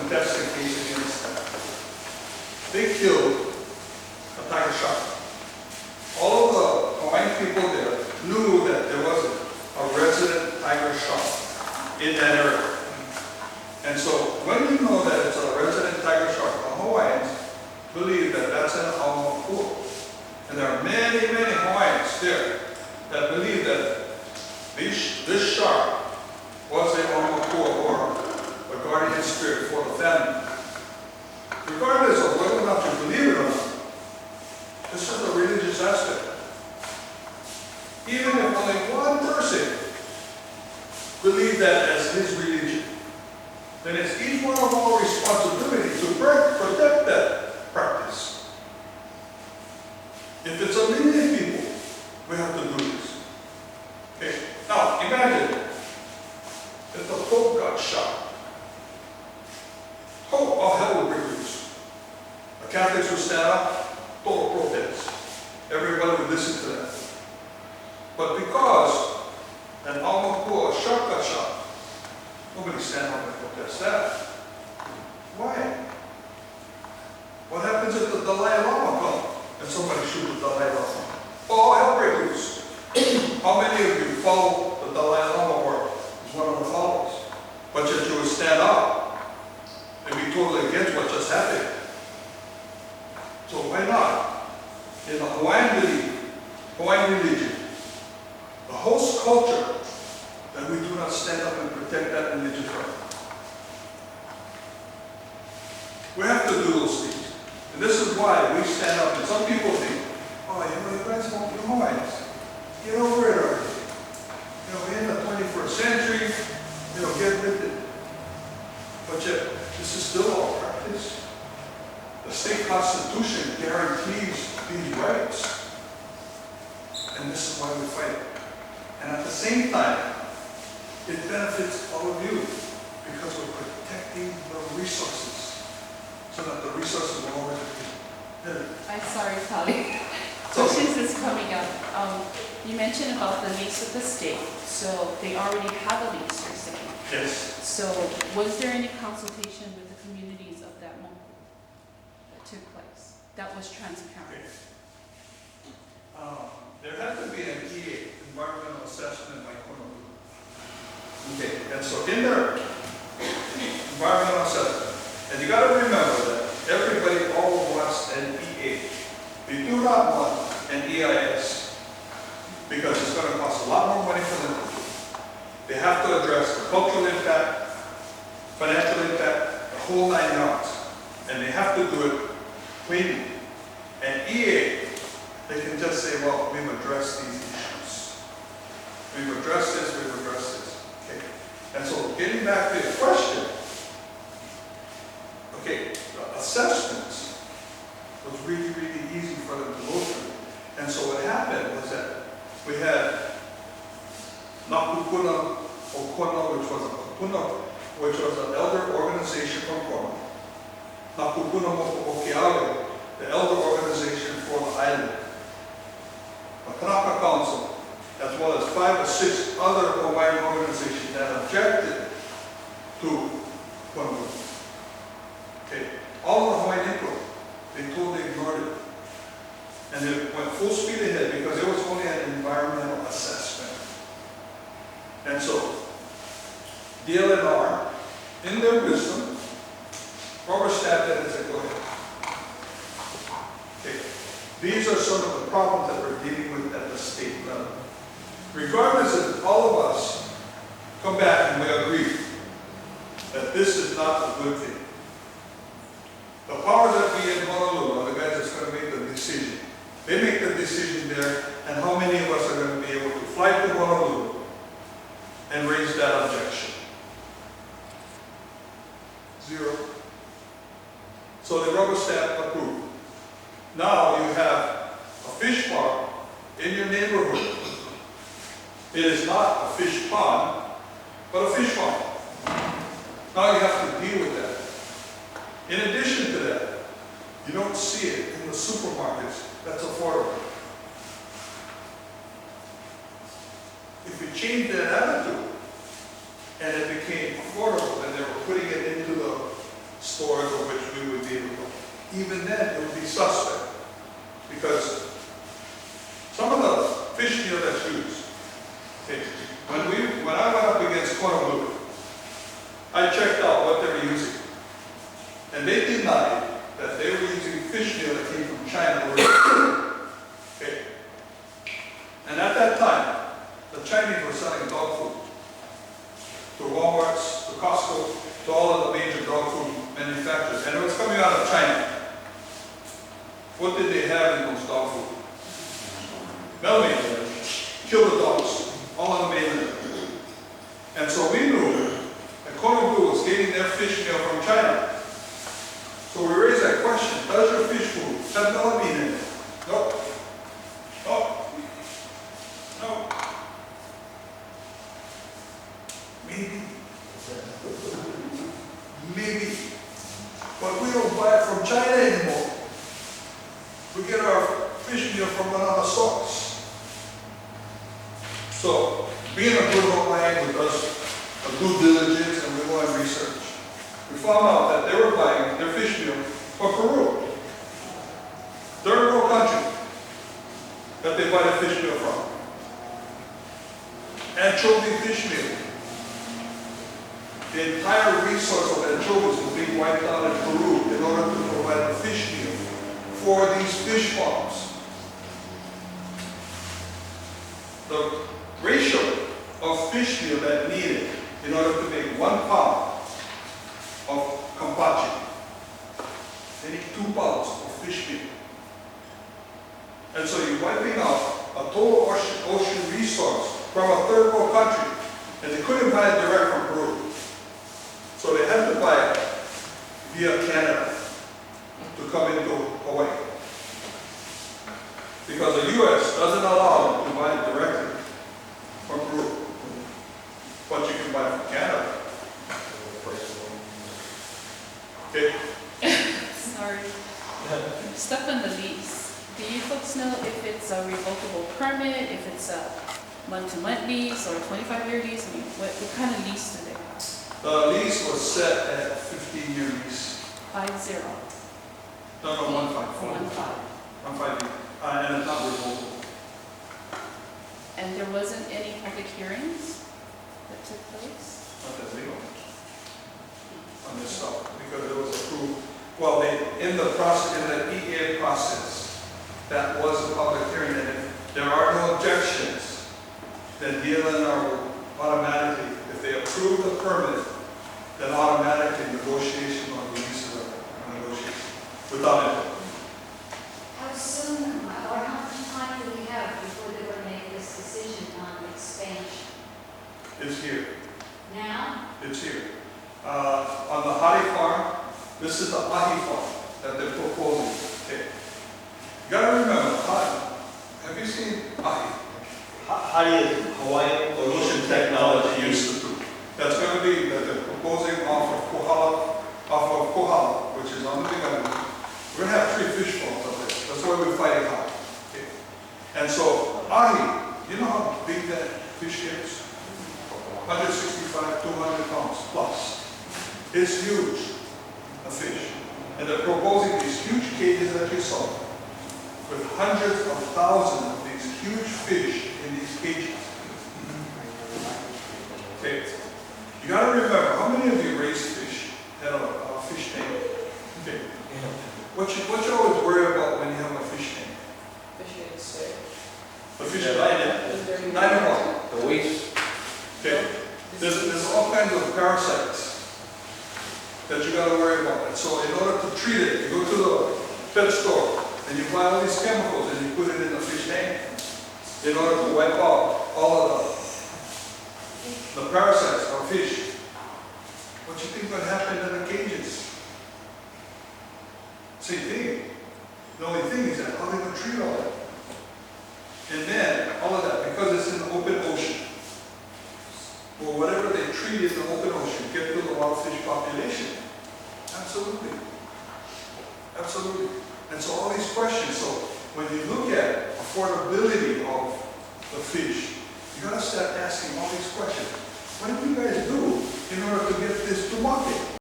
contesting case against them. They killed a tiger shark. All of the Hawaiian people there knew that there was a resident tiger shark in that area. And so when you know that it's a resident tiger shark, the Hawaiians believe that that's an Aumakua. And there are many, many Hawaiians there that believe that this shark was a Aumakua, or a guardian spirit for the family. Regardless of whether or not you believe it or not, this is a religious aspect. Even if only one person believes that as his religion, then it's each one of our responsibility to protect that practice. If it's a million people, we have to do this. Okay. Now, imagine if the Pope got shot. Oh, all hell would break loose. The Catholics would stand up, total protest. Everybody would listen to that. But because an Aumakua shark got shot, nobody stand up and protest that. Why? What happens if the Dalai Lama comes and somebody shoots the Dalai Lama? Oh, hell break loose. How many of you follow the Dalai Lama work? He's one of the followers. But yet you would stand up and be totally against what just happened. So why not? In the Hawaiian belief, Hawaiian religion, the host culture, that we do not stand up and protect that religious right. We have to do those things. And this is why we stand up. And some people think, oh, you guys won't be Hawaiians. Get over it already. We're in the 21st century. Get with it. But yet, this is still our practice. The state constitution guarantees these rights. And this is why we fight. And at the same time, it benefits all of you because we're protecting the resources so that the resources will always be. I'm sorry, Polly. Questions is coming up. You mentioned about the lease with the state. So they already have a lease, you're saying? Yes. So was there any consultation with the communities of that moment that took place? That was transparent? Okay. There had to be an EA, environmental assessment by Honolulu. Okay, and so in their environmental assessment, and you got to remember that everybody all wants an EA. They do not want an EIS because it's going to cost a lot more money for them to do. They have to address the cultural impact, financial impact, the whole 9 yards, and they have to do it cleanly. And EA, they can just say, well, we've addressed these issues. We've addressed this, we've addressed this. Okay. And so getting back to your question, okay, the assessments was really, really easy for them to go through. And so what happened was that we had Nakupuna Okona, which was an elder organization from Kona. Nakupuna Moko'okeawe, the elder organization for the island. The Kanaka Council, as well as 5 or 6 other Hawaiian organizations that objected to Honolulu. Okay, all of the Hawaiian input, they totally ignored it. And it went full speed ahead because it was only an environmental assessment. And so, DLNR, in their wisdom, rubber stamped it and said, go ahead. Okay. These are some of the problems that we're dealing with at the state level. Regardless if all of us come back and we agree that this is not a good thing, the powers that be in Honolulu are the guys that's going to make the decision. They make the decision there, and how many of us are going to be able to fly to Honolulu and raise that objection? 0. So the rubber stamp approved. Now you have a fish farm in your neighborhood. It is not a fish pond, but a fish farm. Now you have to deal with that. In addition to that, you don't see it in the supermarkets. That's affordable. If we change that attitude and it became affordable and they were putting it into the even then, it would be suspect. Because some of the fish meal that's used, okay, when I went up against Honolulu, I checked out what they were using. And they denied that they were using fish meal that came from China originally. Okay. And at that time, the Chinese were selling dog food to Walmarts, to Costco, to all of the major dog food manufacturers. And it was coming out of China. What did they have in those dog food? Melamine. Kill the dogs. All on the mainland. And so we knew that Honolulu was getting their fish meal from China. So we raised that question, does your fish food have melamine in it? Nope. Nope. No. Maybe. Maybe. But we don't buy it from China anymore. We get our fish meal from another source. So, being a good Hawaiian who does a due diligence and we go and research, we found out that they were buying their fish meal from Peru. Third world country that they buy their fish meal from. Anchovy fish meal. The entire resource of anchovies was being wiped out in Peru in order to provide the fish meal for these fish farms. The ratio of fish meal that needed in order to make 1 pound of kampachi, they need 2 pounds of fish meal. And so you're wiping out a total ocean resource from a third world country, and they couldn't buy it direct from Peru. So they had to buy it via Canada to come into Hawaii. Because the U.S. doesn't allow them to buy it directly from Peru. But you can buy it from Canada. Okay? Sorry. Stuff on the lease. Do you folks know if it's a revocable permit, if it's a month-to-month lease or a 25-year lease? I mean, what kind of lease do they have? The lease was set at 15-year lease. 50. No, 15. 15. And it's not revocable. And there wasn't any public hearings that took place? Not that legal on this stuff, because it was approved. Well, in the process, in the EA process, that was a public hearing, and if there are no objections, then DLNR will automatically, if they approve the permit, then automatically negotiation on the lease is negotiation without it. How soon, or how much time do we have before they're going to make this decision on expansion? It's here. Now? It's here. On the Hari farm, this is the Ahi farm that they're proposing. Okay. You gotta remember, have you seen Ahi? Hari is Hawaiian Ocean Technology Institute. That's going to be that they're proposing off of Kohala, which is on the Big Island. We're going to have 3 fish farms up there. That's why we're fighting hard. Okay. And so Ahi, you know how big that fish gets? 165, 200 pounds plus. It's huge, a fish. And they're proposing these huge cages that you saw with hundreds of thousands of these huge fish in these cages. Okay. You got to remember, how many of you raise fish at a fish tank? Okay. What you always worry about when you have a fish tank? The fish tank. 9 o'clock. The waste. Okay. There's all kinds of parasites that you got to worry about. And so in order to treat it, you go to the pet store and you buy all these chemicals and you put it in the fish tank in order to wipe out all of the parasites or fish. What do you think would happen in the cages? Same thing. The only thing is that how are they going to treat all that? And then all of that, because it's in the open ocean, or whatever they treat in the open ocean, get to the wild fish population. Absolutely. Absolutely. And so all these questions, so when you look at affordability of the fish, you got to start asking all these questions. What do you guys do in order to get this to market?